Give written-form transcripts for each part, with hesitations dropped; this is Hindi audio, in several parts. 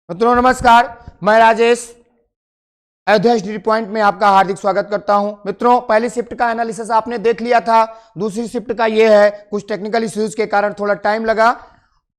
मित्रों नमस्कार, मैं राजेश अयोध्या हिस्ट्री पॉइंट में आपका हार्दिक स्वागत करता हूं। मित्रों, पहली शिफ्ट का एनालिसिस आपने देख लिया था। दूसरी शिफ्ट का यह है, कुछ टेक्निकल इश्यूज के कारण थोड़ा टाइम लगा।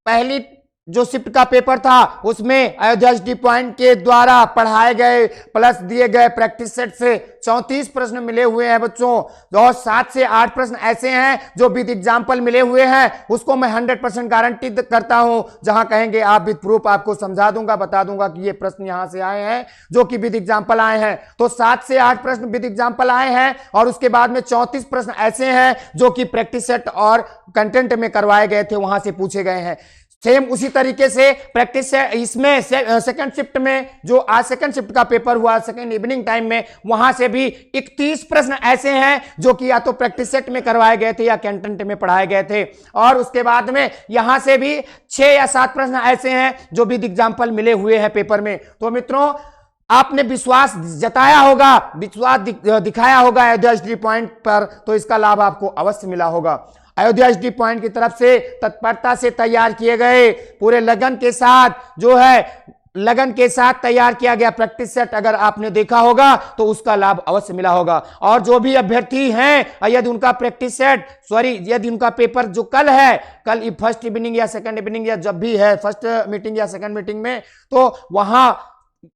पहली जो शिफ्ट का पेपर था उसमें अयोध्या हिस्ट्री पॉइंट के द्वारा पढ़ाए गए प्लस दिए गए प्रैक्टिस सेट से 34 प्रश्न मिले हुए हैं बच्चों, और 7 से 8 प्रश्न ऐसे हैं जो विद एग्जाम्पल मिले हुए हैं। उसको मैं 100% गारंटी करता हूं, जहां कहेंगे आप विद प्रूफ आपको समझा दूंगा, बता दूंगा कि ये प्रश्न यहां से आए हैं जो कि विद एग्जाम्पल आए हैं। तो 7 से 8 प्रश्न विद एग्जाम्पल आए हैं और उसके बाद में 34 प्रश्न ऐसे हैं जो कि प्रैक्टिस सेट और कंटेंट में करवाए गए थे, वहां से पूछे गए हैं। सेम उसी तरीके से प्रैक्टिस है इसमें सेकंड शिफ्ट में, जो आज सेकंड शिफ्ट का पेपर हुआ सेकंड इवनिंग टाइम में, वहां से भी 31 प्रश्न ऐसे हैं जो कि या तो प्रैक्टिस सेट में करवाए गए थे या कंटेंट में पढ़ाए गए थे। और उसके बाद में यहां से भी 6 या 7 प्रश्न ऐसे हैं जो विद एग्जाम्पल मिले हुए हैं पेपर में। तो मित्रों, आपने विश्वास जताया होगा, विश्वास दिखाया होगा अयोध्या हिस्ट्री पॉइंट पर, तो इसका लाभ आपको अवश्य मिला होगा। अयोध्या हिस्ट्री पॉइंट की तरफ से तत्परता से तैयार किए गए, पूरे लगन के साथ जो है लगन के साथ तैयार किया गया प्रैक्टिस सेट अगर आपने देखा होगा तो उसका लाभ अवश्य मिला होगा। और जो भी अभ्यर्थी हैं, यदि उनका प्रैक्टिस सेट यदि उनका पेपर जो कल है, कल फर्स्ट इवनिंग या सेकंड इवनिंग या जब भी है फर्स्ट मीटिंग या सेकंड मीटिंग में, तो वहां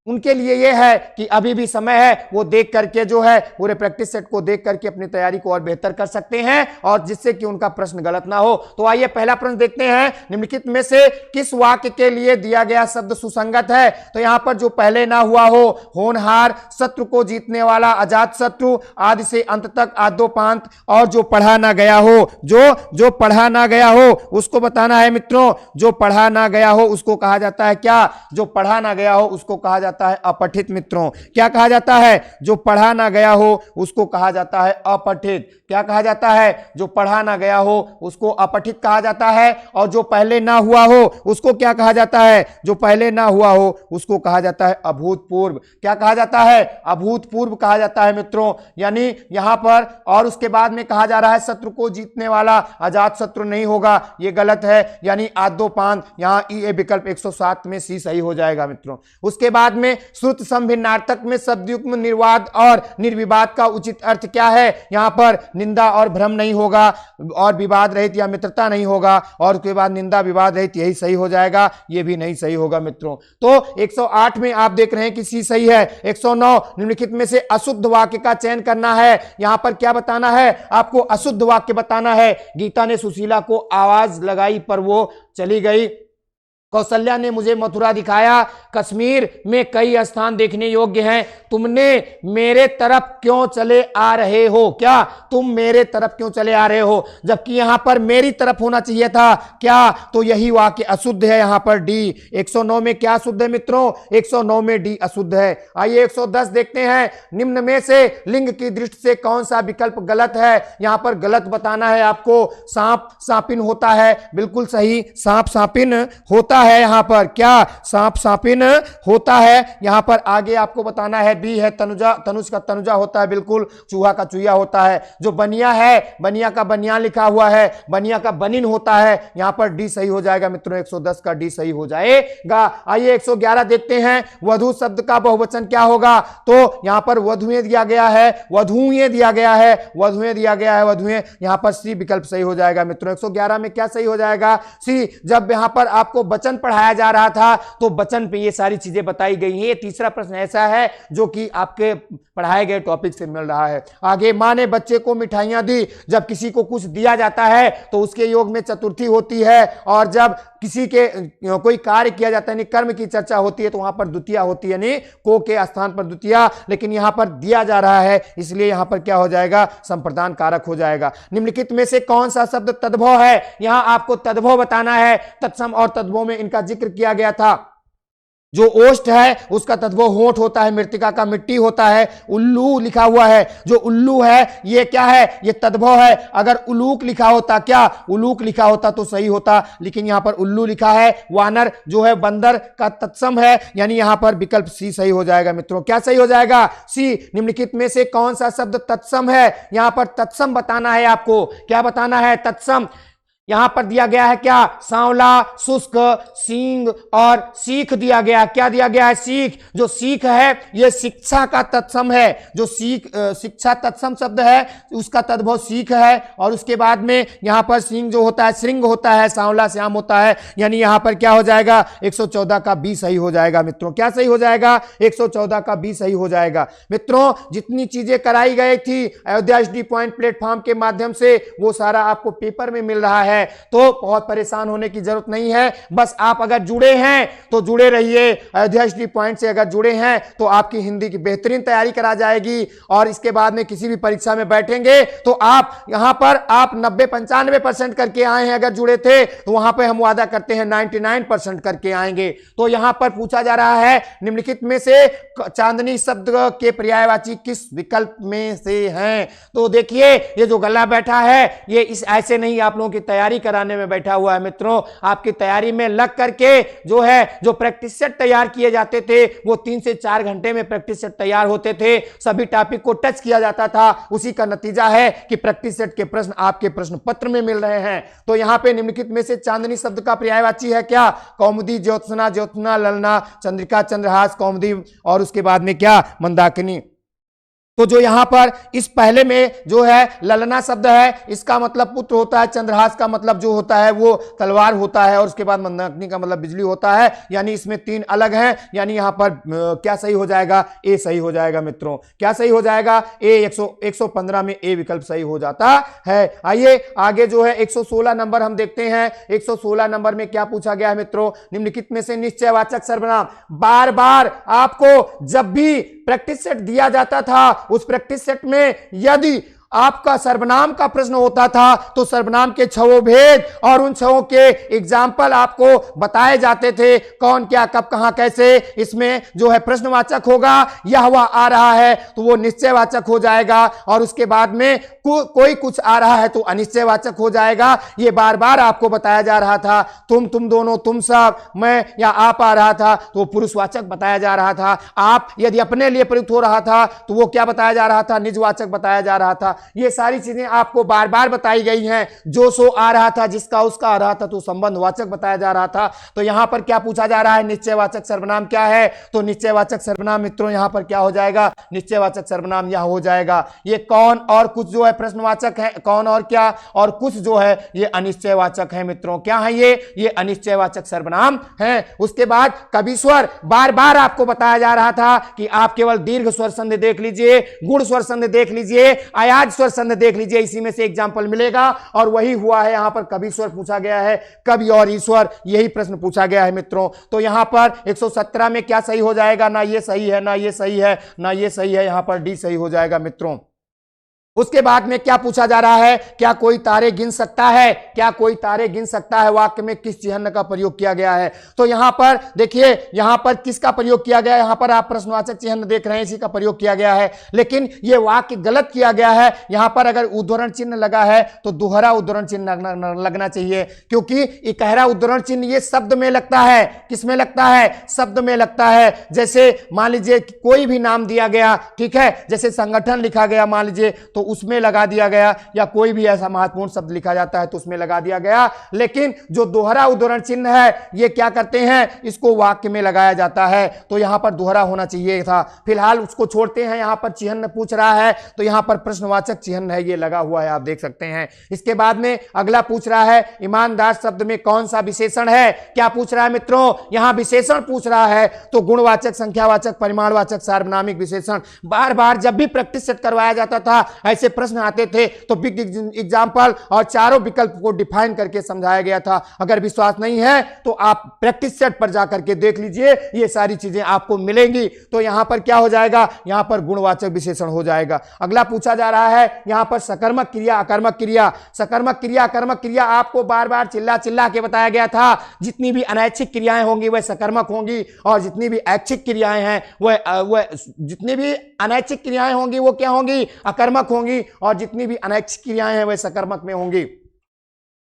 उनके लिए यह है कि अभी भी समय है, वो देख करके जो है पूरे प्रैक्टिस सेट को देख करके अपनी तैयारी को और बेहतर कर सकते हैं, और जिससे कि उनका प्रश्न गलत ना हो। तो आइए पहला प्रश्न देखते हैं। निम्नलिखित में से किस वाक्य के लिए दिया गया शब्द सुसंगत है? तो यहां पर जो पहले ना हुआ हो, होनहार, शत्रु को जीतने वाला, अजात शत्रु, आदि से अंत तक, आद्योपांत, और जो पढ़ा ना गया हो, जो पढ़ा ना गया हो उसको बताना है मित्रों। जो पढ़ा ना गया हो उसको कहा जाता है क्या? जो पढ़ा ना गया हो उसको कहा जाता है अपठित। मित्रों, क्या कहा जाता है? जो पढ़ा ना गया हो उसको कहा जाता है अपठित। क्या कहा जाता है? जो पढ़ा ना गया हो उसको अपठित कहा जाता है। और जो पहले ना हुआ हो उसको क्या कहा जाता है? जो पहले ना हुआ हो उसको कहा जाता है अभूतपूर्व। क्या कहा जाता है? अभूतपूर्व कहा जाता है मित्रों। यानी यहां पर और उसके बाद में कहा जा रहा है शत्रु को जीतने वाला, अजात शत्रु नहीं होगा, ये गलत है, यानी आद्योपांत। यहां ए विकल्प 107 में सी सही हो जाएगा मित्रों। उसके बाद में श्रुत समभिन्नार्थक में शब्दयुग्म निर्वाद और निर्विवाद का उचित अर्थ क्या है? यहां पर निंदा और भ्रम नहीं होगा, और विवाद रहित या मित्रता नहीं होगा, और उसके बाद निंदा विवाद रहित, यही सही हो जाएगा, ये भी नहीं सही होगा मित्रों। तो 108 में आप देख रहे हैं कि सी सही है। 109 निम्नलिखित में से अशुद्ध वाक्य का चयन करना है। यहां पर क्या बताना है आपको? अशुद्ध वाक्य बताना है। गीता ने सुशीला को आवाज लगाई पर वो चली गई। कौशल्या ने मुझे मथुरा दिखाया, कश्मीर में कई स्थान देखने योग्य हैं, तुमने मेरे तरफ क्यों चले आ रहे हो? क्या तुम मेरे तरफ क्यों चले आ रहे हो? जबकि यहां पर मेरी तरफ होना चाहिए था। क्या? तो यही वाक्य अशुद्ध है यहां पर डी। 109 में क्या अशुद्ध है मित्रों? 109 में डी अशुद्ध है। आइए 110 देखते हैं। निम्न में से लिंग की दृष्टि से कौन सा विकल्प गलत है? यहां पर गलत बताना है आपको। सांप सांपिन होता है, बिल्कुल सही, सांप सांपिन होता है। यहां पर क्या? सांप सांपिन होता है। यहां पर आगे आपको बताना है बी है तनुजा, तनुज का तनुजा होता है, बिल्कुल, चूहा का चूहा होता है। जो बनिया है, बनिया का बनियान लिखा हुआ है, बनिया का बनिन होता है। यहां पर डी सही हो जाएगा मित्रों, 110 का डी सही हो जाएगा। आइए 111 देखते हैं। वधु शब्द का बहुवचन क्या होगा? तो यहां पर वधुएं दिया गया है, वधुएं दिया गया है, वधुएं दिया गया है, वधुएं। यहां पर सी विकल्प सही हो जाएगा मित्रों। 111 में क्या सही हो जाएगा? सी। जब यहां पर आपको वचन पढ़ाया जा रहा था तो वचन पे ये सारी चीजें बताई गई हैं। ये तीसरा प्रश्न ऐसा है जो कि आपके पढ़ाए गए टॉपिक से मिल रहा है। आगे, मां ने बच्चे को मिठाइयां दी। जब किसी को कुछ दिया जाता है तो उसके योग में चतुर्थी होती है, और जब किसी के कोई कार्य किया जाता है, यानी कर्म की चर्चा होती है, तो वहां पर द्वितीया होती है, यानी को के स्थान पर द्वितीया। लेकिन यहां पर दिया जा रहा है, इसलिए यहां पर क्या हो जाएगा? संप्रदान कारक हो जाएगा। निम्नलिखित में से कौन सा शब्द तद्भव है? यहां आपको तद्भव बताना है। तत्सम और तद्भव में इनका जिक्र किया गया था। जो ओष्ठ है उसका तद्भव होंठ होता है, मृतिका का मिट्टी होता है। उल्लू लिखा हुआ है, जो उल्लू है ये क्या है? ये तद्भव है। अगर उलूक लिखा होता, क्या उलूक लिखा होता तो सही होता, लेकिन यहां पर उल्लू लिखा है। वानर जो है बंदर का तत्सम है, यानी यहां पर विकल्प सी सही हो जाएगा मित्रों। क्या सही हो जाएगा? सी। निम्नलिखित में से कौन सा शब्द तत्सम है? यहां पर तत्सम बताना है आपको। क्या बताना है? तत्सम। यहां पर दिया गया है क्या, सांवला, शुष्क, सींग और सीख दिया गया। क्या दिया गया है, सीख। जो सीख है यह शिक्षा का तत्सम है। जो शिक्षा तत्सम शब्द है उसका तद्भव सीख है। और उसके बाद में यहां पर सींग जो होता है श्रृंग होता है, सांवला श्याम होता है। यानी यहां पर क्या हो जाएगा, 114 का बी सही हो जाएगा मित्रों। क्या सही हो जाएगा, 114 का बी सही हो जाएगा मित्रों। जितनी चीजें कराई गई थी अयोध्या एचडी पॉइंट प्लेटफॉर्म के माध्यम से वो सारा आपको पेपर में मिल रहा है, तो बहुत परेशान होने की जरूरत नहीं है। बस आप अगर जुड़े हैं तो जुड़े रहिए। अयोध्या एचडी पॉइंट से अगर जुड़े हैं तो आपकी हिंदी की बेहतरीन तैयारी करा जाएगी। और इसके बाद में किसी भी परीक्षा में बैठेंगे तो आप यहां पर आप 90-95% करके आए हैं, अगर जुड़े थे तो वहां पर हम वादा करते हैं 99% करके आएंगे। तो यहां पर पूछा जा रहा है निम्नलिखित में से चांदनी शब्द के पर्यायवाची किस विकल्प में से हैं। तो देखिए ये जो गला बैठा है ये इस ऐसे नहीं आप लोगों की तैयारी कराने में बैठा हुआ है मित्रों। आपकी तैयारी में लग करके जो है जो प्रैक्टिस सेट तैयार किए जाते थे वो 3 से 4 घंटे में प्रैक्टिस सेट तैयार होते थे। सभी टॉपिक को टच किया जाता था। उसी का नतीजा है कि प्रैक्टिस सेट के प्रश्न आपके प्रश्न पत्र में मिल रहे हैं। तो यहां पे निम्नलिखित में से चांदनी शब्द का पर्यायवाची है क्या, कौमुदी, ज्योत्सना, ज्योत्सना, ललना, चंद्रिका, चंद्रहास, कौमुदी और उसके बाद में क्या, मंदाकिनी। तो जो यहां पर इस पहले में जो है ललना शब्द है इसका मतलब पुत्र होता है, चंद्रहास का मतलब जो होता है वो तलवार होता है और उसके बाद मंदाकिनी का मतलब बिजली होता है। यानी इसमें 3 अलग हैं। यानी यहां पर क्या सही हो जाएगा, ए सही हो जाएगा मित्रों। क्या सही हो जाएगा, ए। 115 में ए विकल्प सही हो जाता है। आइए आगे जो है 116 नंबर हम देखते हैं। 116 नंबर में क्या पूछा गया है मित्रों, निम्नलिखित में से निश्चयवाचक सर्वनाम। बार बार आपको जब भी प्रैक्टिस सेट दिया जाता था उस प्रैक्टिस सेट में यदि आपका सर्वनाम का प्रश्न होता था तो सर्वनाम के 6 भेद और उन 6 के एग्जाम्पल आपको बताए जाते थे। कौन, क्या, कब, कहां, कैसे। इसमें जो है प्रश्नवाचक होगा, यह वह आ रहा है तो वो निश्चयवाचक हो जाएगा। और उसके बाद में कोई कुछ आ रहा है तो अनिश्चयवाचक हो जाएगा। ये बार बार आपको बताया जा रहा था। तुम दोनों, तुम सब, मैं या आप आ रहा था तो पुरुषवाचक बताया जा रहा था। आप यदि अपने लिए प्रयुक्त हो रहा था तो वो क्या बताया जा रहा था, निजवाचक बताया जा रहा था। ये सारी चीजें आपको बार बार बताई गई हैं। जो सो आ रहा था, जिसका उसका आ रहा था तो संबंधवाचक बताया जा रहा था। तो यहां पर क्या पूछा जा रहा है, निश्चयवाचक सर्वनाम क्या है। तो निश्चयवाचक सर्वनाम मित्रों यहां पर क्या हो जाएगा, निश्चयवाचक सर्वनाम यह हो जाएगा। ये कौन और कुछ जो है प्रश्नवाचक है, कौन और क्या और कुछ जो है ये अनिश्चयवाचक है मित्रों। क्या है ये अनिश्चयवाचक सर्वनाम है। उसके बाद कवि स्वर, बार बार आपको बताया जा रहा था कि आप केवल दीर्घ स्वर संधि देख लीजिए, गुण स्वर संधि देख लीजिए, अयाज स्वर संधि देख लीजिए, इसी में से एग्जाम्पल मिलेगा। और वही हुआ है, यहां पर कवि स्वर पूछा गया है, कवि और ईश्वर, यही प्रश्न पूछा गया है मित्रों। तो यहां पर 117 में क्या सही हो जाएगा, ना ये सही है, ना ये सही है, ना ये सही है, यहां पर डी सही हो जाएगा मित्रों। उसके बाद में क्या पूछा जा रहा है, क्या कोई तारे गिन सकता है, क्या कोई तारे गिन सकता है, वाक्य में किस चिन्ह का प्रयोग किया गया है। तो यहां पर देखिए, यहां पर किसका प्रयोग किया गया है, यहां पर आप प्रश्नवाचक चिन्ह देख रहे हैं, इसी का प्रयोग किया गया है। लेकिन यह वाक्य गलत किया गया है। यहां पर अगर उद्धरण चिन्ह लगा है तो दोहरा उद्धरण चिन्ह लगना चाहिए, क्योंकि इकहरा उद्धरण चिन्ह ये शब्द में लगता है। किस में लगता है, शब्द में लगता है। जैसे मान लीजिए कोई भी नाम दिया गया, ठीक है, जैसे संगठन लिखा गया मान लीजिए तो उसमें लगा दिया गया, या कोई भी ऐसा महत्वपूर्ण शब्द लिखा जाता है तो उसमें लगा दिया गया। लेकिन जो दोहरा उद्धरण चिन्ह है ये क्या करते हैं, इसको वाक्य में लगाया जाता है। तो यहां पर दोहरा होना चाहिए था। फिलहाल उसको छोड़ते हैं, यहां पर चिन्ह पूछ रहा है तो यहां पर प्रश्नवाचक चिन्ह है, ये लगा हुआ है, आप देख सकते हैं। इसके बाद में अगला पूछ रहा है, ईमानदार शब्द में कौन सा विशेषण है। क्या पूछ रहा है मित्रों, यहां विशेषण पूछ रहा है। तो गुणवाचक, संख्यावाचक, परिमाणवाचक, सार्वनामिक विशेषण। बार बार जब भी प्रैक्टिस सेट करवाया जाता था ऐसे प्रश्न आते थे तो बिग एग्जाम्पल और चारों विकल्प को डिफाइन करके समझाया गया था। अगर विश्वास नहीं है तो आप प्रैक्टिस सेट पर जाकर के देख लीजिए, ये सारी चीजें आपको मिलेंगी। तो यहां पर क्या हो जाएगा, यहां पर गुणवाचक विशेषण हो जाएगा। अगला पूछा जा रहा है यहां पर सकर्मक क्रिया, अकर्मक क्रिया। सकर्मक क्रिया, अकर्मक क्रिया आपको बार बार चिल्ला चिल्ला के बताया गया था। जितनी भी अनैच्छिक क्रियाएं होंगी वह सकर्मक होंगी, और जितनी भी ऐच्छिक क्रियाएं हैं वह जितनी भी अनैच्छिक क्रियाएं होंगी वो क्या होंगी, अकर्मक होंगी, और जितनी भी अनैच्छिक क्रियाएं हैं वह सकर्मक में होंगी।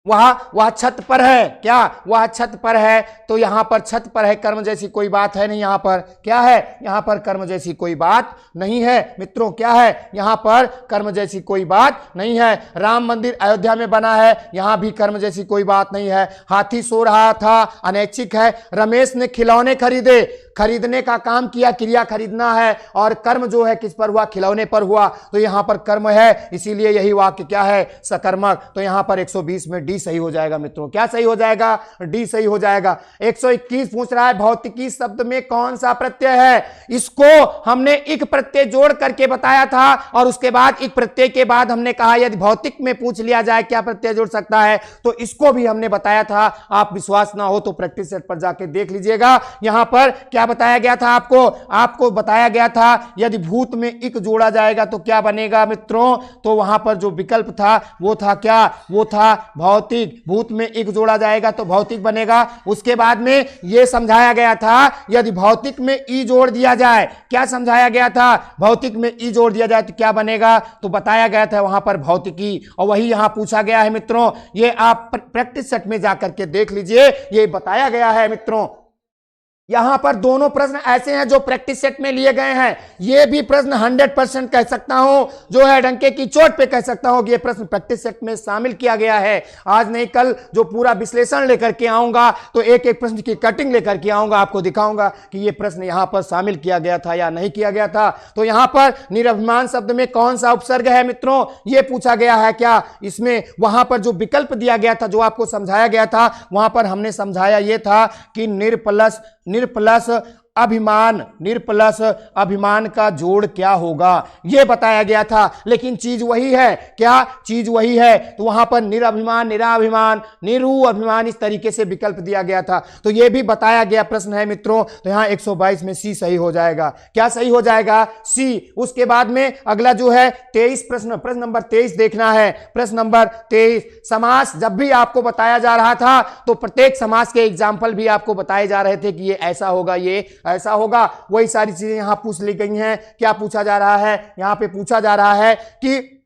वह छत पर है। क्या वह छत पर है? तो यहां पर छत पर है, कर्म जैसी कोई बात है नहीं। यहां पर क्या है? यहां पर कर्म जैसी कोई बात नहीं है मित्रों। क्या है? यहां पर कर्म जैसी कोई बात नहीं है। राम मंदिर अयोध्या में बना है, यहां भी कर्म जैसी कोई बात नहीं है। हाथी सो रहा था, अनैच्छिक है। रमेश ने खिलौने खरीदे, खरीदने का काम किया, क्रिया खरीदना है, और कर्म जो है किस पर हुआ? खिलौने पर हुआ। तो यहां पर कर्म है, इसीलिए यही वाक्य क्या है? सकर्मक। तो यहां पर 120 में डी सही हो जाएगा मित्रों। क्या सही हो जाएगा? डी सही हो जाएगा। 121 पूछ रहा है भौतिकी शब्द में कौन सा प्रत्यय है? इसको हमने इक प्रत्यय जोड़ करके बताया था, और उसके बाद इक प्रत्यय के बाद हमने कहा यदि भौतिक में पूछ लिया जाए क्या प्रत्यय जोड़ सकता है, तो इसको भी हमने बताया था। आप विश्वास ना हो तो प्रैक्टिस सेट पर जाके देख लीजिएगा। यहां पर क्या बताया गया था आपको बताया गया था यदि भूत में इक जोड़ा जाएगा तो क्या बनेगा मित्रों? तो वहां पर जो विकल्प था वो था क्या? वो था भौतिक। भूत में इक जोड़ा जाएगा तो भौतिक बनेगा। उसके बाद में यह समझाया गया था यदि भौतिक में ई जोड़ दिया जाए, क्या समझाया गया था? भौतिक में ई जोड़ दिया जाए तो क्या बनेगा? तो बताया गया था वहां पर भौतिकी, और वही यहां पूछा गया है मित्रों। ये आप प्रैक्टिस सेट में जाकर के देख लीजिए, ये बताया गया है मित्रों। यहां पर दोनों प्रश्न ऐसे हैं जो प्रैक्टिस सेट में लिए गए हैं। ये भी प्रश्न 100% कह सकता हूं, जो है डंके की चोट पे कह सकता हूं कि ये प्रश्न प्रैक्टिस सेट में शामिल किया गया है। आज नहीं कल जो पूरा विश्लेषण लेकर के आऊंगा तो एक एक प्रश्न की कटिंग लेकर के आऊंगा, आपको दिखाऊंगा कि ये प्रश्न यहां पर शामिल किया गया था या नहीं किया गया था। तो यहां पर निरभिमान शब्द में कौन सा उपसर्ग है मित्रों, ये पूछा गया है। क्या इसमें वहां पर जो विकल्प दिया गया था, जो आपको समझाया गया था, वहां पर हमने समझाया यह था कि निर प्लस अभिमान का जोड़ क्या होगा, यह बताया गया था। लेकिन चीज वही है। क्या चीज वही है? तो वहां पर निरभिमान, निराभिमान, निरु अभिमान, इस तरीके से विकल्प दिया गया था। तो यह भी बताया गया प्रश्न है मित्रों। तो यहां 122 में सी सही हो जाएगा। क्या सही हो जाएगा? सी। उसके बाद में अगला जो है 23 प्रश्न नंबर 23 देखना है। प्रश्न नंबर 23, समास जब भी आपको बताया जा रहा था तो प्रत्येक समास के एग्जाम्पल भी आपको बताए जा रहे थे कि ये ऐसा होगा, ये ऐसा होगा। वही सारी चीजें यहां पूछ ली गई हैं। क्या पूछा जा रहा है? यहां पे पूछा जा रहा है कि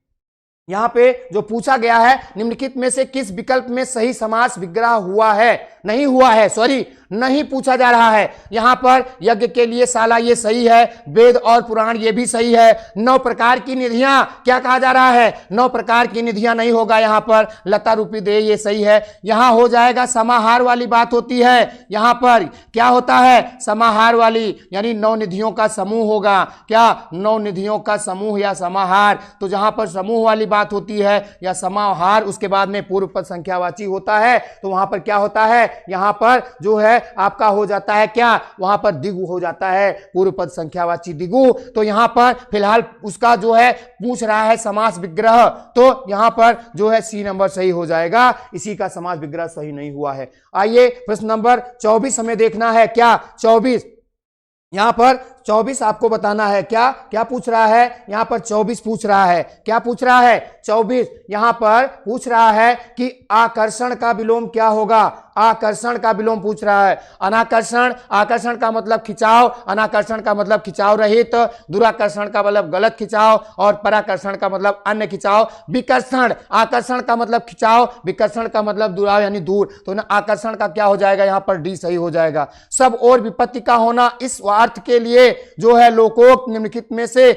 यहां पे जो पूछा गया है निम्नलिखित में से किस विकल्प में सही समास विग्रह हुआ है, नहीं हुआ है, सॉरी नहीं पूछा जा रहा है। यहां पर यज्ञ के लिए शाला ये सही है, वेद और पुराण ये भी सही है। 9 प्रकार की निधियां, क्या कहा जा रहा है? 9 प्रकार की निधियां नहीं होगा यहां पर। लता रूपी देह ये सही है। यहां हो जाएगा समाहार वाली बात होती है। यहां पर क्या होता है? समाहार वाली, यानी 9 निधियों का समूह होगा। क्या? 9 निधियों का समूह या समाहार। तो जहां पर समूह वाली बात होती है या समाहार, उसके बाद में पूर्व पद संख्यावाची होता है, तो वहां पर क्या होता है? यहां पर जो है आपका हो जाता है क्या? वहां पर दिगु हो जाता है, पूर्व पद संख्यावाची दिगु। तो यहां पर फिलहाल उसका जो है पूछ रहा है समास विग्रह, तो यहां पर जो है सी नंबर सही हो जाएगा। इसी का समास विग्रह सही नहीं हुआ है। आइए प्रश्न नंबर 24 हमें देखना है। क्या? 24 यहां पर 24 आपको बताना है। क्या क्या पूछ रहा है? यहां पर 24 पूछ रहा है। क्या पूछ रहा है? 24 यहां पर पूछ रहा है कि आकर्षण का विलोम क्या होगा। आकर्षण का विलोम पूछ रहा है। अनाकर्षण, आकर्षण का मतलब खिंचाव, अनाकर्षण का मतलब खिंचाव रहित, दुराकर्षण का मतलब गलत खिंचाव, और पराकर्षण का मतलब अन्य खिंचाव। विकर्षण, आकर्षण का मतलब खिंचाव, विकर्षण का मतलब दुराव यानी दूर। तो ना आकर्षण का क्या हो जाएगा? यहां पर डी सही हो जाएगा। सब और विपत्ति का होना इस अर्थ के लिए जो है लोकोक्त निम्नलिखित में से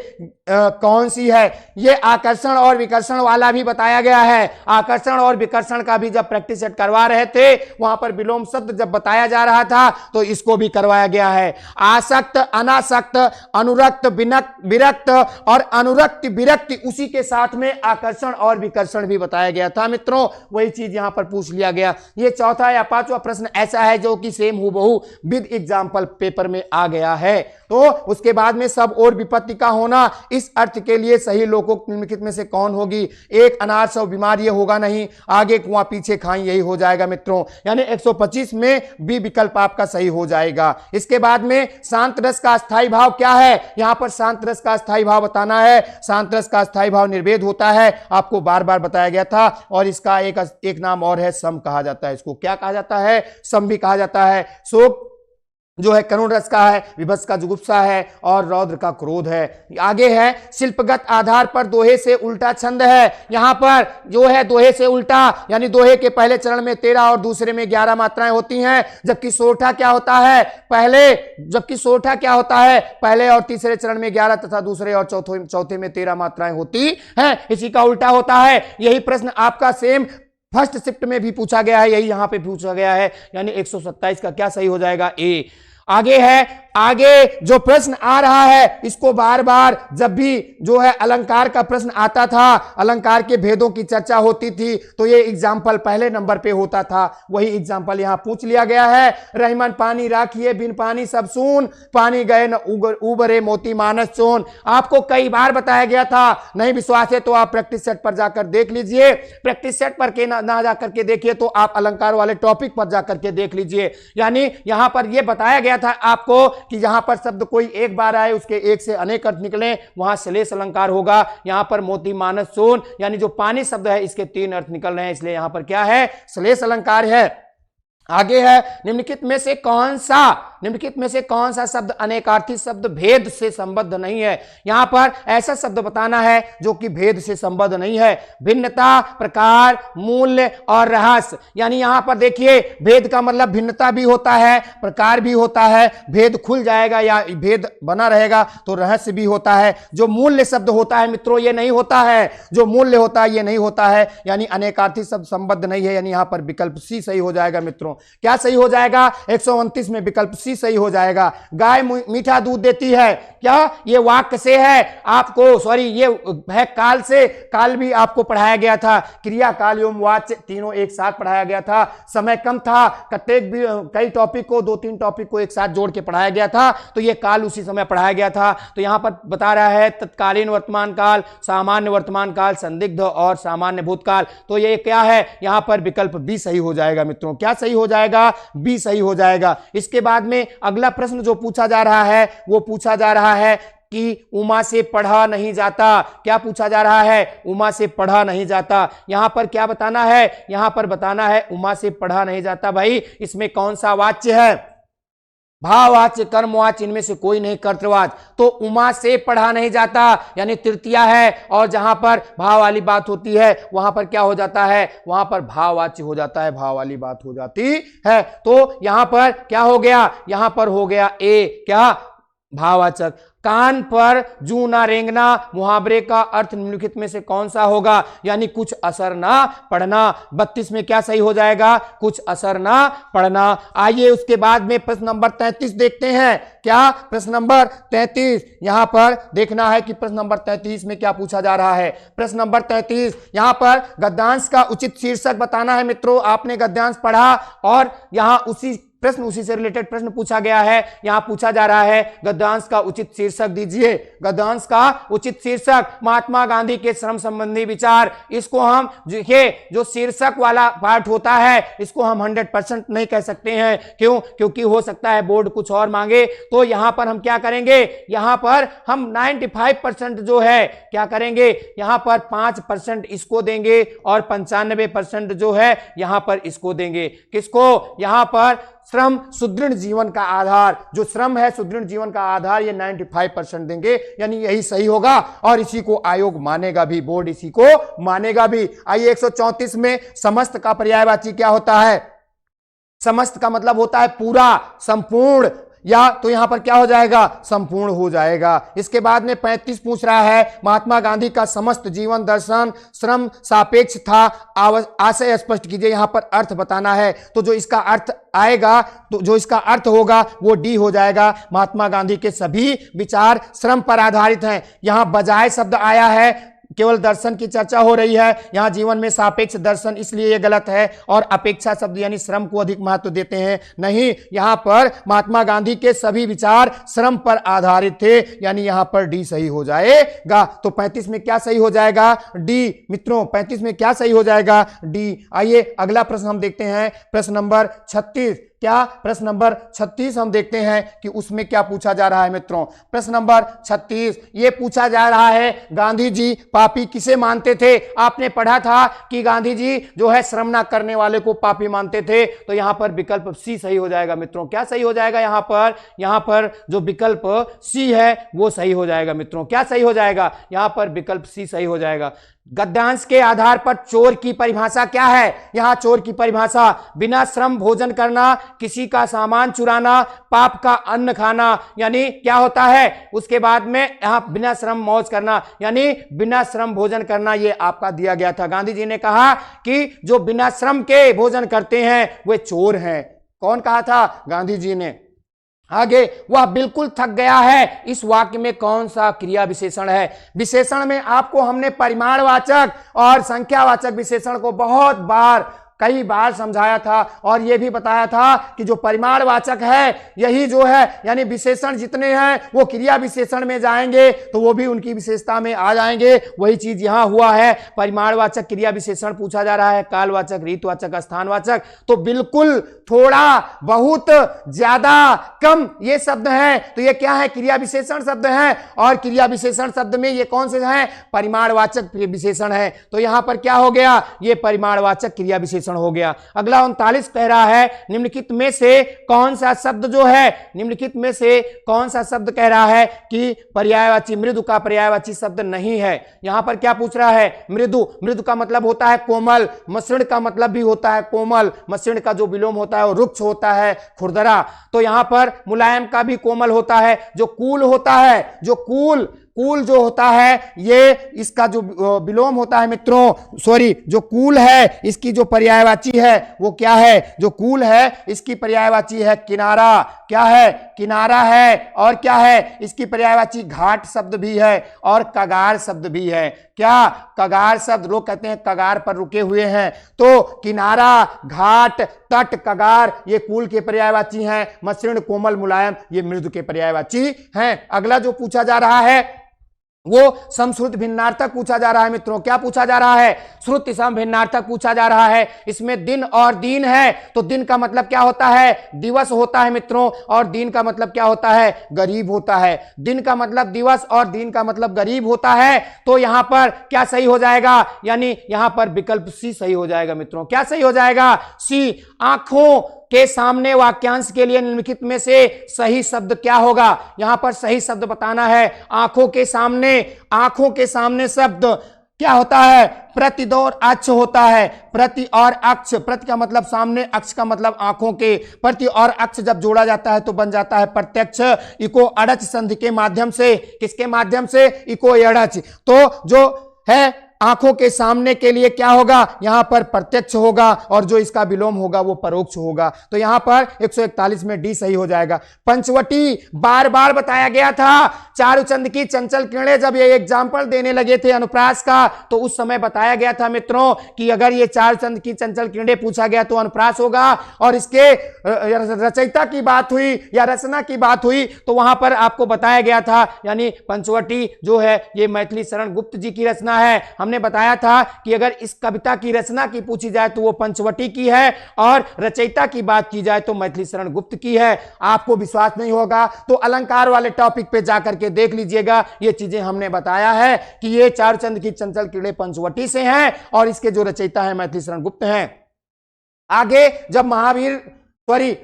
कौन सी है? ये आकर्षण और विकर्षण वाला भी बताया गया है। आकर्षण और विकर्षण का भी जब प्रैक्टिस सेट करवा रहे थे, वहां पर विलोम शब्द जब बताया जा रहा था तो इसको भी करवाया गया है। आसक्त, अनासक्त, अनुरक्त, विरक्त और अनुरक्त विरक्ति, उसी के साथ में आकर्षण और विकर्षण भी बताया गया था मित्रों। वही चीज यहां पर पूछ लिया गया। ये चौथा या पांचवा प्रश्न ऐसा है जो कि सेम हूबहू विद एग्जाम्पल पेपर में आ गया है। तो उसके बाद में सब और विपत्ति का होना इस अर्थ के लिए सही लोकोक्त निम्नलिखित में से कौन होगी? एक अनाथ सौ बीमार, ये होगा नहीं। आगे कुआं पीछे खाई, यही हो जाएगा मित्रों। यानी 125 में बी विकल्प आपका सही हो जाएगा। इसके बाद में शांत रस का स्थायी भाव क्या है? यहां पर शांत रस का स्थायी भाव बताना है। शांत रस का स्थायी भाव निर्वेद होता है, आपको बार बार बताया गया था। और इसका एक नाम और है, सम कहा जाता है। इसको क्या कहा जाता है? सम भी कहा जाता है। शोक जो है करुण रस का है, विभत्स का जुगुप्सा है और रौद्र का क्रोध है। आगे है शिल्पगत आधार पर दोहे से उल्टा छंद है। यहां पर जो है दोहे से उल्टा, यानी दोहे के पहले चरण में 13 और दूसरे में 11 मात्राएं होती हैं, जबकि सोरठा क्या होता है पहले और तीसरे चरण में 11 तथा दूसरे और चौथे में 13 मात्राएं होती हैं। इसी का उल्टा होता है। यही प्रश्न आपका सेम फर्स्ट शिफ्ट में भी पूछा गया है, यही यहां पे पूछा गया है, यानी 127 का क्या सही हो जाएगा? ए। आगे है, आगे जो प्रश्न आ रहा है इसको बार बार जब भी जो है अलंकार का प्रश्न आता था, अलंकार के भेदों की चर्चा होती थी, तो ये एग्जाम्पल पहले नंबर पे होता था। वही एग्जाम्पल यहां पूछ लिया गया है। रहीमन पानी राखिए बिन पानी सब सून, पानी गए न उबरे मोती मानस चोन। आपको कई बार बताया गया था, नहीं विश्वास है तो आप प्रैक्टिस सेट पर जाकर देख लीजिए। प्रैक्टिस सेट पर ना जाकर के देखिए तो आप अलंकार वाले टॉपिक पर जाकर के देख लीजिए। यानी यहां पर यह बताया गया था आपको कि यहां पर शब्द कोई एक बार आए, उसके एक से अनेक अर्थ निकले, वहां श्लेष अलंकार होगा। यहां पर मोती मानस सोन, यानी जो पानी शब्द है इसके 3 अर्थ निकल रहे हैं, इसलिए यहां पर क्या है? श्लेष अलंकार है। आगे है, निम्नलिखित में से कौन सा शब्द अनेकार्थी शब्द भेद से संबद्ध नहीं है? यहां पर ऐसा शब्द बताना है जो कि भेद से संबद्ध नहीं है। भिन्नता, प्रकार, मूल्य और रहस्य। यानी यहां पर देखिए, भेद का मतलब भिन्नता भी होता है, प्रकार भी होता है, भेद खुल जाएगा या भेद बना रहेगा तो रहस्य भी होता है। जो मूल्य शब्द होता है मित्रों ये नहीं होता है, जो मूल्य होता है ये नहीं होता है, यानी अनेकार्थी शब्द संबद्ध नहीं है। यानी यहां पर विकल्प सी सही हो जाएगा मित्रों। क्या सही हो जाएगा? 129 में विकल्प सी सही हो जाएगा। गाय मीठा दूध देती है, क्या ये वाक्य से है? आपको सॉरी, ये है काल से। काल भी आपको पढ़ाया गया था, क्रिया काल एवं वाच्य तीनों एक साथ पढ़ाया गया था। समय कम था, कई टॉपिक को 2-3 टॉपिक को एक साथ जोड़ के पढ़ाया गया था, तो ये काल उसी समय पढ़ाया गया था। तो यहां पर बता रहा है तत्कालीन वर्तमान काल, सामान्य वर्तमान काल, संदिग्ध और सामान्य भूतकाल। तो ये क्या है? यहां पर विकल्प बी सही हो जाएगा मित्रों। क्या सही हो जाएगा? बी सही हो जाएगा। इसके बाद में अगला प्रश्न जो पूछा जा रहा है वो पूछा जा रहा है कि उमा से पढ़ा नहीं जाता। क्या पूछा जा रहा है? उमा से पढ़ा नहीं जाता। यहां पर क्या बताना है? यहां पर बताना है उमा से पढ़ा नहीं जाता। भाई इसमें कौन सा वाच्य है? भाववाच्य, कर्मवाच्य, इनमें से कोई नहीं, कर्तृवाच्य। तो उमा से पढ़ा नहीं जाता यानी तृतीया है, और जहां पर भाव वाली बात होती है वहां पर क्या हो जाता है? वहां पर भाववाच्य हो जाता है, भाव वाली बात हो जाती है। तो यहां पर क्या हो गया? यहां पर हो गया ए, क्या? भाववाचक। कान पर जू ना रेंगना, मुहावरे का अर्थ निम्नलिखित में से कौन सा होगा? यानी कुछ असर ना पड़ना। 32 में क्या सही हो जाएगा? कुछ असर ना पड़ना। आइए उसके बाद में प्रश्न नंबर 33 देखते हैं। क्या? प्रश्न नंबर 33 यहां पर देखना है कि प्रश्न नंबर 33 में क्या पूछा जा रहा है। प्रश्न नंबर 33 यहां पर गद्यांश का उचित शीर्षक बताना है मित्रों। आपने गद्यांश पढ़ा और यहां उसी से रिलेटेड प्रश्न पूछा गया है। यहां पूछा जा रहा है गद्यांश का उचित शीर्षक दीजिए। गद्यांश का उचित शीर्षक महात्मा गांधी के श्रम संबंधी विचार। इसको हम जो शीर्षक वाला पार्ट होता है इसको हम 100% नहीं कह सकते हैं। क्यों? क्योंकि हो सकता है बोर्ड कुछ और मांगे। तो यहां पर हम क्या करेंगे? यहां पर हम 95% जो है क्या करेंगे? यहां पर 5% इसको देंगे और 95% जो है यहां पर इसको देंगे। किसको? यहां पर श्रम सुदृढ़ जीवन का आधार, जो श्रम है सुदृढ़ जीवन का आधार, ये 95% देंगे। यानी यही सही होगा और इसी को आयोग मानेगा भी, बोर्ड इसी को मानेगा भी। आइए 134 में समस्त का पर्यायवाची क्या होता है? समस्त का मतलब होता है पूरा, संपूर्ण, या तो यहां पर क्या हो जाएगा? संपूर्ण हो जाएगा। इसके बाद में 35 पूछ रहा है महात्मा गांधी का समस्त जीवन दर्शन श्रम सापेक्ष था, आशय स्पष्ट कीजिए। यहां पर अर्थ बताना है, तो जो इसका अर्थ आएगा, तो जो इसका अर्थ होगा वो डी हो जाएगा। महात्मा गांधी के सभी विचार श्रम पर आधारित हैं। यहां बजाय शब्द आया है, केवल दर्शन की चर्चा हो रही है। यहां जीवन में सापेक्ष दर्शन, इसलिए यह गलत है। और अपेक्षा शब्द यानी श्रम को अधिक महत्व देते हैं, नहीं। यहां पर महात्मा गांधी के सभी विचार श्रम पर आधारित थे, यानी यहां पर डी सही हो जाएगा। तो 35 में क्या सही हो जाएगा? डी मित्रों, 35 में क्या सही हो जाएगा? डी। आइए अगला प्रश्न हम देखते हैं, प्रश्न नंबर 36। क्या प्रश्न नंबर 36 हम देखते हैं कि उसमें क्या पूछा जा रहा है मित्रों। प्रश्न नंबर 36 ये पूछा जा रहा है, गांधी जी पापी किसे मानते थे। आपने पढ़ा था कि गांधी जी जो है श्रम ना करने वाले को पापी मानते थे। तो यहां पर विकल्प सी सही हो जाएगा मित्रों। क्या सही हो जाएगा यहां पर जो विकल्प सी है वो सही हो जाएगा मित्रों। क्या सही हो जाएगा यहां पर विकल्प सी सही हो जाएगा। गद्यांश के आधार पर चोर की परिभाषा क्या है। यहां चोर की परिभाषा बिना श्रम भोजन करना, किसी का सामान चुराना, पाप का अन्न खाना, यानी क्या होता है उसके बाद में यहां बिना श्रम मौज करना, यानी बिना श्रम भोजन करना। यह आपका दिया गया था। गांधी जी ने कहा कि जो बिना श्रम के भोजन करते हैं वे चोर हैं। कौन कहा था? गांधी जी ने। आगे, वह बिल्कुल थक गया है, इस वाक्य में कौन सा क्रिया विशेषण है। विशेषण में आपको हमने परिमाणवाचक और संख्यावाचक विशेषण को बहुत बार कई बार समझाया था और यह भी बताया था कि जो परिमाणवाचक है यही जो है, यानी विशेषण जितने हैं वो क्रिया विशेषण में जाएंगे तो वो भी उनकी विशेषता में आ जाएंगे। वही चीज यहां हुआ है। परिमाणवाचक क्रिया विशेषण पूछा जा रहा है, कालवाचक, रीतवाचक, स्थानवाचक। तो बिल्कुल, थोड़ा, बहुत, ज्यादा, कम ये शब्द हैं। तो ये क्या है? क्रिया विशेषण शब्द हैं। और क्रिया विशेषण शब्द में ये कौन से हैं? परिमाणवाचक विशेषण है। तो यहां पर क्या हो गया? ये परिमाणवाचक क्रिया विशेषण हो गया। अगला 39 कह रहा है, निम्नलिखित में से कौन सा शब्द जो है, निम्नलिखित में से कौन सा शब्द कह रहा है कि पर्यायवाची, मृदु का पर्यायवाची शब्द नहीं है। यहां पर क्या पूछ रहा है? मृदु। मृदु का मतलब होता है कोमल, मसृण का मतलब भी होता है कोमल, मसृण का जो विलोम होता है वो रुक्ष होता है, खुरदरा। तो यहां पर मुलायम का भी कोमल होता है। जो कूल होता है, जो कूल जो होता है, ये इसका जो विलोम होता है मित्रों, सॉरी, जो कूल है इसकी जो पर्यायवाची है वो क्या है? जो कूल है इसकी पर्यायवाची है किनारा। क्या है? किनारा है। और क्या है? इसकी पर्यायवाची घाट शब्द भी है और कगार शब्द भी है। क्या? कगार शब्द। लोग कहते हैं कगार पर रुके हुए हैं, तो किनारा, घाट, तट, कगार ये कूल के पर्यायवाची हैं। मसृण, कोमल, मुलायम ये मृदु के पर्यायवाची हैं। अगला जो पूछा जा रहा है वो समश्रुत भिन्नार्थक पूछा जा रहा है मित्रों। क्या पूछा जा रहा है? श्रुति सम भिन्नार्थक पूछा जा रहा है। इसमें दिन और दीन है। तो दिन का मतलब क्या होता है? दिवस होता है मित्रों। और दीन का मतलब क्या होता है? गरीब होता है। दिन का मतलब दिवस और दीन का मतलब गरीब होता है। तो यहां पर क्या सही हो जाएगा? यानी यहां पर विकल्प सी सही हो जाएगा मित्रों। क्या सही हो जाएगा? सी। आंखों के सामने वाक्यांश के लिए निम्नलिखित में से सही शब्द क्या होगा? यहां पर सही शब्द बताना है। आंखों के सामने, आंखों के सामने शब्द क्या होता है? प्रति और अक्ष होता है। प्रति और अक्ष, प्रति का मतलब सामने, अक्ष का मतलब आंखों के। प्रति और अक्ष जब जोड़ा जाता है तो बन जाता है प्रत्यक्ष। इको अड़च संधि के माध्यम से, किसके माध्यम से? इको अड़च। तो जो है आंखों के सामने के लिए क्या होगा? यहां पर प्रत्यक्ष होगा और जो इसका विलोम होगा वो परोक्ष होगा। तो यहां पर 141 में डी सही हो जाएगा। पंचवटी बार बार बताया गया था। चारुचंद की चंचल किरणें जब ये एग्जाम्पल देने लगे थे अनुप्रास का, तो उस समय बताया गया था मित्रों कि अगर ये चारुचंद की चंचल किरणें पूछा गया तो अनुप्रास होगा। और इसके रचयिता की बात हुई या रचना की बात हुई तो वहां पर आपको बताया गया था, यानी पंचवटी जो है ये मैथिली शरण गुप्त जी की रचना है। हमने बताया था कि अगर इस कविता की रचना की पूछी जाए तो वो पंचवटी की है और रचयिता की बात की जाए तो मैथिली शरण गुप्त की है। आपको विश्वास नहीं होगा तो अलंकार वाले टॉपिक पे जाकर के देख लीजिएगा। ये चीजें हमने बताया है कि ये चारुचंद की चंचल किरणें पंचवटी से हैं और इसके जो रचयिता है मैथिली शरण गुप्त हैं। आगे जब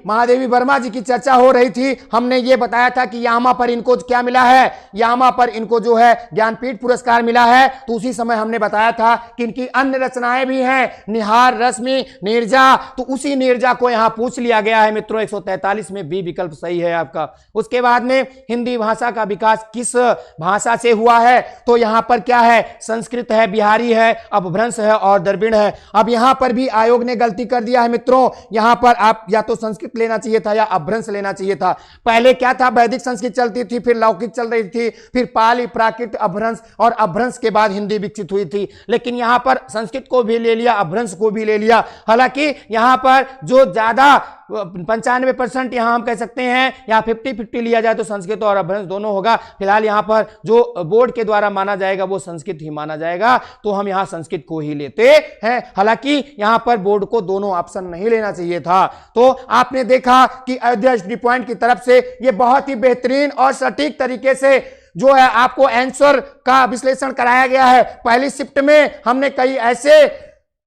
महादेवी वर्मा जी की चर्चा हो रही थी, हमने ये बताया था कि यामा पर इनको क्या मिला है? यामा पर इनको जो है ज्ञानपीठ पुरस्कार मिला है। तो उसी समय हमने बताया था कि इनकी अन्य रचनाएं भी हैं, निहार, रश्मि, नीरजा। तो उसी नीरजा को यहां पूछ लिया गया है मित्रों। 143 में बी विकल्प सही है आपका। उसके बाद में हिंदी भाषा का विकास किस भाषा से हुआ है? तो यहां पर क्या है? संस्कृत है, बिहारी है, अपभ्रंश है और द्रविड़ है। अब यहां पर भी आयोग ने गलती कर दिया है मित्रों। यहां पर आप या तो संस्कृत लेना चाहिए था या अपभ्रंश लेना चाहिए था। पहले क्या था? वैदिक संस्कृत चलती थी, फिर लौकिक चल रही थी, फिर पाली, प्राकृत, अपभ्रंश और अपभ्रंश के बाद हिंदी विकसित हुई थी। लेकिन यहां पर संस्कृत को भी ले लिया, अपभ्रंश को भी ले लिया। हालांकि यहां पर जो ज्यादा 95% यहाँ हम कह सकते हैं, या 50-50 लिया जाए तो संस्कृत और अपभ्रंश दोनों होगा। फिलहाल यहाँ पर जो बोर्ड के द्वारा माना जाएगा वो संस्कृत ही माना जाएगा, तो हम यहाँ संस्कृत को ही लेते हैं। हालांकि यहाँ पर बोर्ड को दोनों ऑप्शन नहीं लेना चाहिए था। तो आपने देखा कि अयोध्या हिस्ट्री पॉइंट की तरफ से ये बहुत ही बेहतरीन और सटीक तरीके से जो है आपको आंसर का विश्लेषण कराया गया है। पहली शिफ्ट में हमने कई ऐसे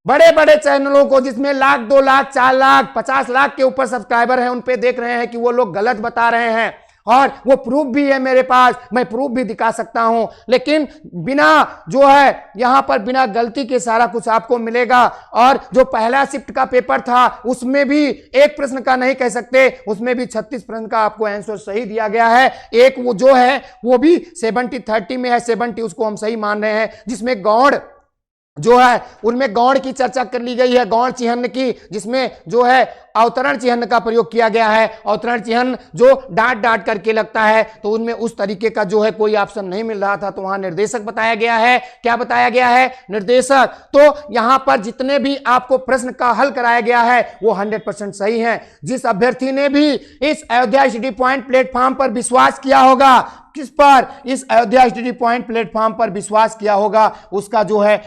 बड़े बड़े चैनलों को जिसमें 1 लाख 2 लाख 4 लाख 50 लाख के ऊपर सब्सक्राइबर हैं, उन पे देख रहे हैं कि वो लोग गलत बता रहे हैं, और वो प्रूफ भी है मेरे पास, मैं प्रूफ भी दिखा सकता हूं। लेकिन बिना जो है यहां पर बिना गलती के सारा कुछ आपको मिलेगा। और जो पहला शिफ्ट का पेपर था उसमें भी एक प्रश्न का नहीं कह सकते, उसमें भी 36 प्रश्न का आपको आंसर सही दिया गया है। एक वो जो है वो भी 70-30 में है, 70 उसको हम सही मान रहे हैं, जिसमें गौड़ जो है उनमें गौड़ की चर्चा कर ली गई है, गौड़ चिन्ह की, जिसमें जो है अवतरण चिन्ह का प्रयोग किया गया है। अवतरण चिन्ह जो डांट डांट करके लगता है, तो उनमें उस तरीके का जो है कोई ऑप्शन नहीं मिल रहा था, तो वहां निर्देशक बताया गया है। क्या बताया गया है? निर्देशक। तो यहां पर जितने भी आपको प्रश्न का हल कराया गया है वो 100% सही है। जिस अभ्यर्थी ने भी इस अयोध्या स्टडी पॉइंट प्लेटफॉर्म पर विश्वास किया होगा, किस पर? इस अयोध्या स्टडी पॉइंट प्लेटफॉर्म पर विश्वास किया होगा, उसका जो है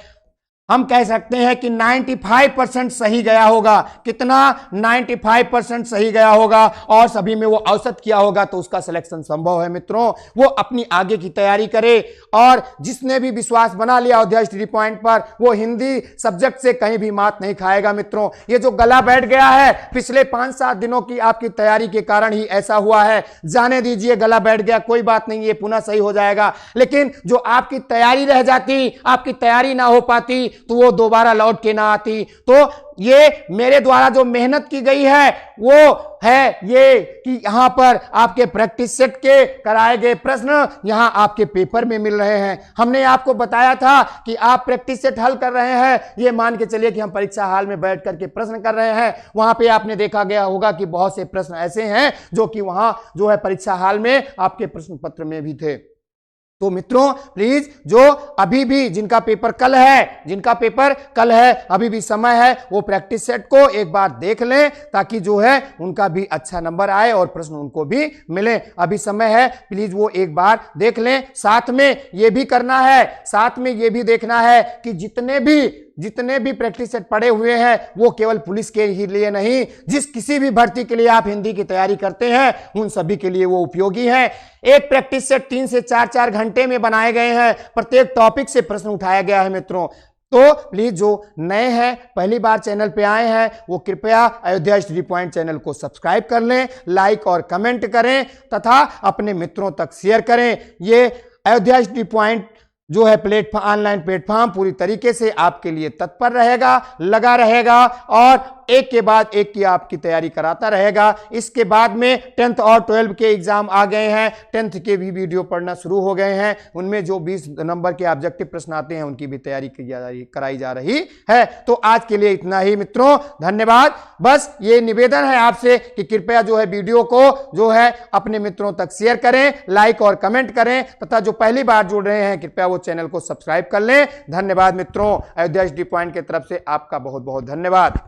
हम कह सकते हैं कि 95% सही गया होगा। कितना? 95% सही गया होगा, और सभी में वो औसत किया होगा, तो उसका सिलेक्शन संभव है। मित्रों, वो अपनी आगे की तैयारी करे। और जिसने भी विश्वास बना लिया अयोध्या स्टडी पॉइंट पर, वो हिंदी सब्जेक्ट से कहीं भी मात नहीं खाएगा। मित्रों, ये जो गला बैठ गया है पिछले 5-7 दिनों की आपकी तैयारी के कारण ही ऐसा हुआ है। जाने दीजिए, गला बैठ गया, कोई बात नहीं, ये पुनः सही हो जाएगा। लेकिन जो आपकी तैयारी रह जाती, आपकी तैयारी ना हो पाती, तो वो दोबारा लौट के ना आती। तो ये मेरे द्वारा जो मेहनत की गई है वो है ये कि यहां पर आपके प्रैक्टिस सेट के कराए गए प्रश्न यहां आपके पेपर में मिल रहे हैं। हमने आपको बताया था कि आप प्रैक्टिस सेट हल कर रहे हैं, ये मान के चलिए कि हम परीक्षा हाल में बैठ करके प्रश्न कर रहे हैं। वहां पे आपने देखा गया होगा कि बहुत से प्रश्न ऐसे हैं जो कि वहां जो है परीक्षा हाल में आपके प्रश्न पत्र में भी थे। तो मित्रों, प्लीज जो अभी भी जिनका पेपर कल है, अभी भी समय है, वो प्रैक्टिस सेट को एक बार देख लें, ताकि जो है उनका भी अच्छा नंबर आए और प्रश्न उनको भी मिले। अभी समय है, प्लीज वो एक बार देख लें। साथ में ये भी करना है, साथ में ये भी देखना है कि जितने भी प्रैक्टिस सेट पड़े हुए हैं वो केवल पुलिस के ही लिए नहीं, जिस किसी भी भर्ती के लिए आप हिंदी की तैयारी करते हैं उन सभी के लिए वो उपयोगी है। एक प्रैक्टिस सेट 3 से 4 घंटे में बनाए गए हैं, प्रत्येक टॉपिक से प्रश्न उठाया गया है। मित्रों, तो प्लीज जो नए हैं, पहली बार चैनल पे आए हैं, वो कृपया अयोध्या स्टडी पॉइंट चैनल को सब्सक्राइब कर लें, लाइक और कमेंट करें तथा अपने मित्रों तक शेयर करें। ये अयोध्या स्टडी पॉइंट जो है ऑनलाइन प्लेटफॉर्म पूरी तरीके से आपके लिए तत्पर रहेगा, लगा रहेगा, और एक के बाद एक की आपकी तैयारी कराता रहेगा। इसके बाद में 10th और 12th के एग्जाम आ गए हैं, 10th के भी वीडियो पढ़ना शुरू हो गए हैं, उनमें जो 20 नंबर के ऑब्जेक्टिव प्रश्न आते हैं उनकी भी तैयारी कराई जा रही है। तो आज के लिए इतना ही मित्रों, धन्यवाद। बस ये निवेदन है आपसे कि कृपया जो है वीडियो को जो है अपने मित्रों तक शेयर करें, लाइक और कमेंट करें, तथा जो पहली बार जुड़ रहे हैं कृपया वो चैनल को सब्सक्राइब कर लें। धन्यवाद मित्रों, अयोध्या स्टडी पॉइंट की तरफ से आपका बहुत बहुत धन्यवाद।